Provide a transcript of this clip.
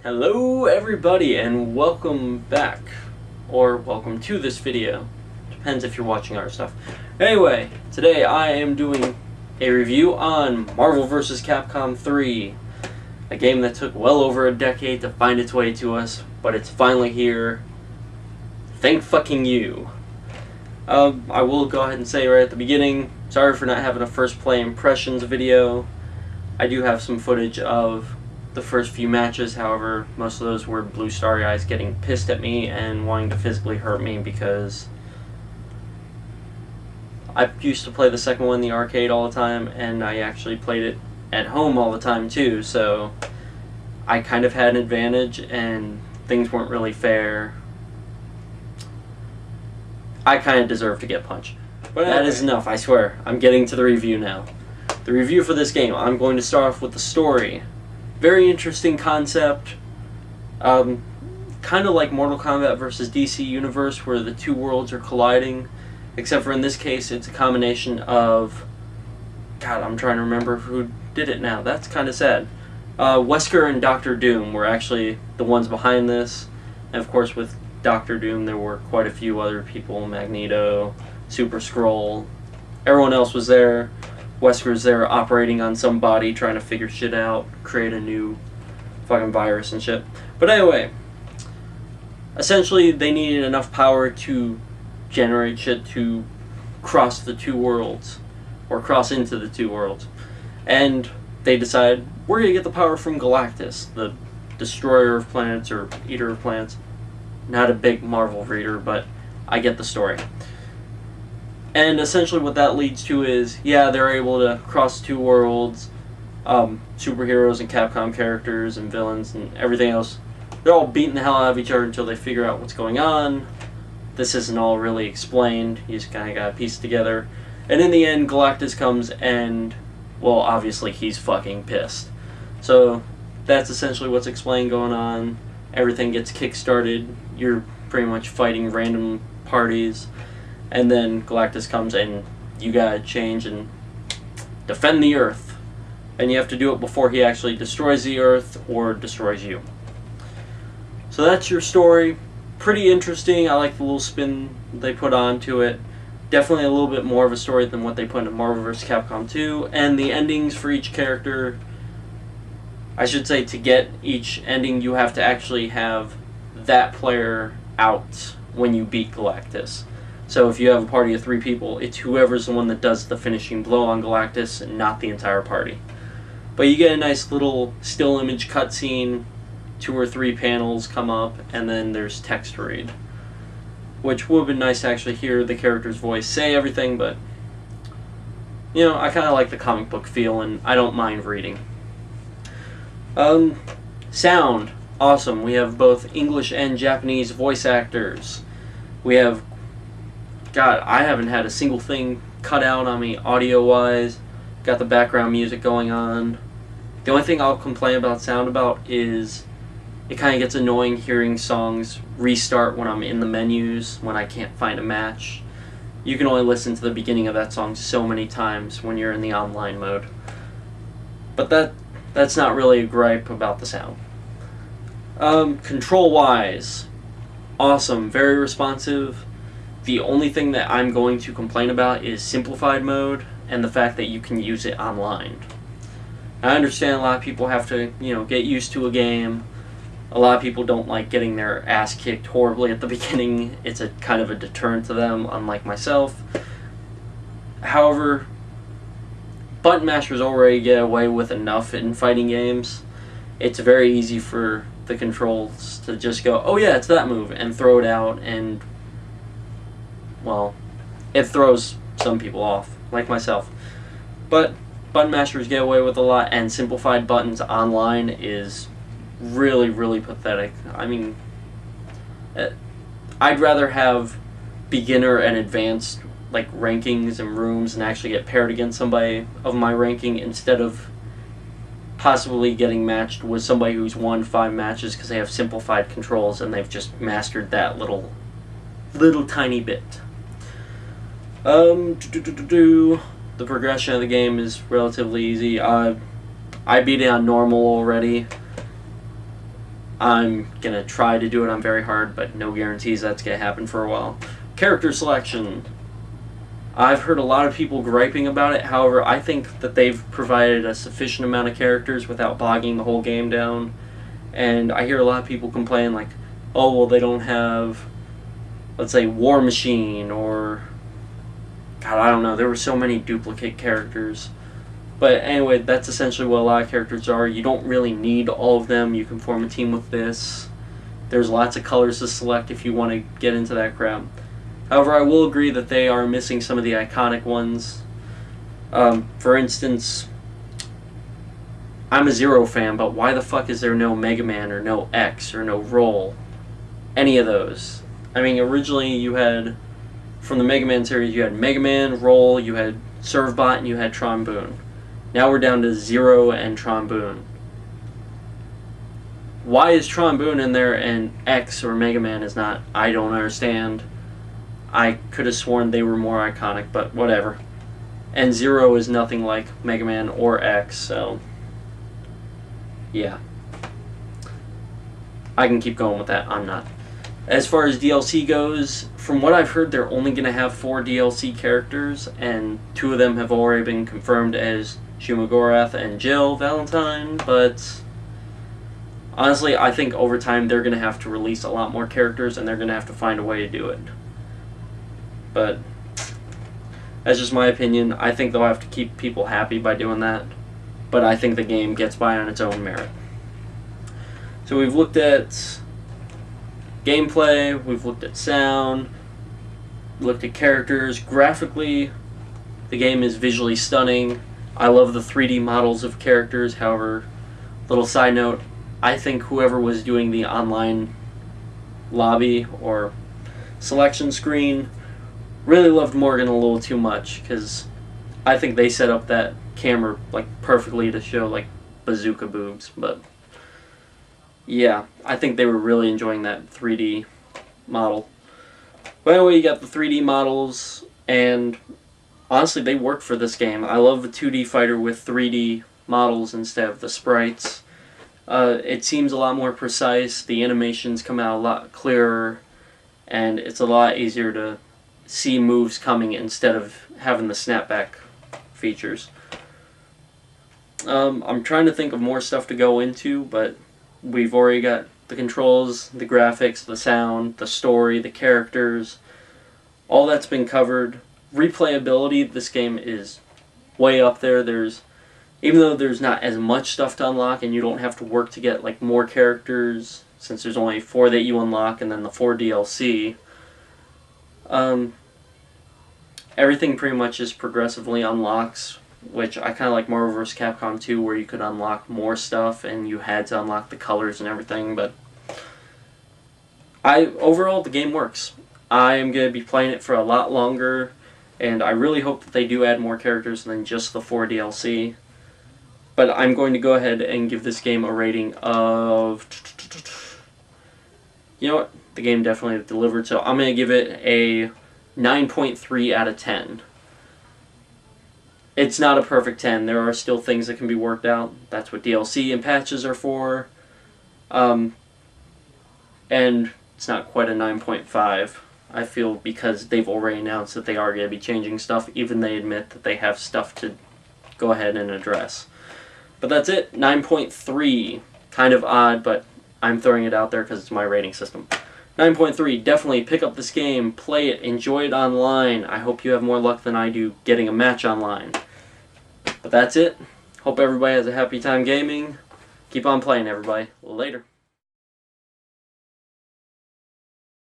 Hello everybody and welcome back, or welcome to this video. Depends if you're watching our stuff. Anyway, today I am doing a review on Marvel vs. Capcom 3. A game that took well over a decade to find its way to us, but it's finally here. Thank fucking you. I will go ahead and say right at the beginning, sorry for not having a first play impressions video. I do have some footage of the first few matches, however, most of those were blue starry eyes getting pissed at me and wanting to physically hurt me because I used to play the second one in the arcade all the time, and I actually played it at home all the time too, so I kind of had an advantage and things weren't really fair. I kind of deserve to get punched. But that is enough, I swear. I'm getting to the review now. The review for this game, I'm going to start off with the story. Very interesting concept. Kind of like Mortal Kombat vs. DC Universe, where the two worlds are colliding. Except for in this case, it's a combination of... God, I'm trying to remember who did it now. That's kind of sad. Wesker and Dr. Doom were actually the ones behind this. And of course, with Dr. Doom, there were quite a few other people. Magneto, Super Skrull. Everyone else was there. Wesker's there operating on some body, trying to figure shit out, create a new fucking virus and shit. But anyway, essentially they needed enough power to generate shit to cross the two worlds, or cross into the two worlds. And they decided, we're going to get the power from Galactus, the destroyer of planets, or eater of planets. Not a big Marvel reader, but I get the story. And essentially what that leads to is, yeah, they're able to cross two worlds, superheroes and Capcom characters and villains and everything else. They're all beating the hell out of each other until they figure out what's going on. This isn't all really explained. You just kind of got to piece it together. And in the end, Galactus comes and, well, obviously he's fucking pissed. So that's essentially what's explained going on. Everything gets kick-started. You're pretty much fighting random parties. And then Galactus comes and you gotta change and defend the Earth. And you have to do it before he actually destroys the Earth or destroys you. So that's your story. Pretty interesting. I like the little spin they put onto it. Definitely a little bit more of a story than what they put in Marvel vs. Capcom 2. And the endings for each character, I should say, to get each ending you have to actually have that player out when you beat Galactus. So if you have a party of 3 people, it's whoever's the one that does the finishing blow on Galactus and not the entire party. But you get a nice little still image cutscene, 2 or 3 panels come up, and then there's text to read. Which would have been nice to actually hear the character's voice say everything, but you know, I kind of like the comic book feel and I don't mind reading. Sound, awesome. We have both English and Japanese voice actors. We have... God, I haven't had a single thing cut out on me audio-wise. Got the background music going on. The only thing I'll complain about sound about is it kind of gets annoying hearing songs restart when I'm in the menus, when I can't find a match. You can only listen to the beginning of that song so many times when you're in the online mode. But that's not really a gripe about the sound. Control-wise, awesome, very responsive. The only thing that I'm going to complain about is simplified mode and the fact that you can use it online. I understand a lot of people have to, get used to a game. A lot of people don't like getting their ass kicked horribly at the beginning. It's a kind of a deterrent to them, unlike myself. However, button mashers already get away with enough in fighting games. It's very easy for the controls to just go, oh yeah, it's that move, and throw it out, and well, it throws some people off, like myself. But button mashers get away with a lot, and simplified buttons online is really, really pathetic. I mean, I'd rather have beginner and advanced like rankings and rooms and actually get paired against somebody of my ranking instead of possibly getting matched with somebody who's won 5 matches because they have simplified controls and they've just mastered that little tiny bit. The progression of the game is relatively easy. I beat it on normal already. I'm going to try to do it on very hard, but no guarantees that's going to happen for a while. Character selection. I've heard a lot of people griping about it. However, I think that they've provided a sufficient amount of characters without bogging the whole game down. And I hear a lot of people complain like, oh, well, they don't have, let's say, War Machine or, God, I don't know. There were so many duplicate characters. But anyway, that's essentially what a lot of characters are. You don't really need all of them. You can form a team with this. There's lots of colors to select if you want to get into that crap. However, I will agree that they are missing some of the iconic ones. For instance, I'm a Zero fan, but why the fuck is there no Mega Man or no X or no Roll? Any of those. I mean, originally you had, from the Mega Man series, you had Mega Man, Roll, you had Servbot, and you had Tromboon. Now we're down to Zero and Tromboon. Why is Tromboon in there and X or Mega Man is not? I don't understand. I could have sworn they were more iconic, but whatever. And Zero is nothing like Mega Man or X, so yeah. I can keep going with that. I'm not. As far as DLC goes, from what I've heard, they're only going to have 4 DLC characters, and 2 of them have already been confirmed as Shumagorath and Jill Valentine, but honestly, I think over time they're going to have to release a lot more characters, and they're going to have to find a way to do it. But that's just my opinion. I think they'll have to keep people happy by doing that. But I think the game gets by on its own merit. So we've looked at gameplay, we've looked at sound, looked at characters. Graphically, the game is visually stunning. I love the 3D models of characters. However, little side note, I think whoever was doing the online lobby or selection screen really loved Morgan a little too much, because I think they set up that camera like perfectly to show like bazooka boobs. But yeah, I think they were really enjoying that 3D model. But anyway, you got the 3D models, and honestly, they work for this game. I love a 2D fighter with 3D models instead of the sprites. It seems a lot more precise, the animations come out a lot clearer, and it's a lot easier to see moves coming instead of having the snapback features. I'm trying to think of more stuff to go into, but we've already got the controls, the graphics, the sound, the story, the characters. All that's been covered. Replayability, this game is way up there. Even though there's not as much stuff to unlock and you don't have to work to get like more characters, since there's only 4 that you unlock and then the 4 DLC, everything pretty much just progressively unlocks, which I kind of like Marvel vs. Capcom 2, where you could unlock more stuff and you had to unlock the colors and everything. But overall, the game works. I am going to be playing it for a lot longer, and I really hope that they do add more characters than just the 4 DLC. But I'm going to go ahead and give this game a rating of... You know what? The game definitely delivered, so I'm going to give it a 9.3 out of 10. It's not a perfect 10. There are still things that can be worked out. That's what DLC and patches are for. And it's not quite a 9.5. I feel, because they've already announced that they are going to be changing stuff, even they admit that they have stuff to go ahead and address. But that's it. 9.3. Kind of odd, but I'm throwing it out there because it's my rating system. 9.3. Definitely pick up this game, play it, enjoy it online. I hope you have more luck than I do getting a match online. But that's it. Hope everybody has a happy time gaming. Keep on playing, everybody. Later.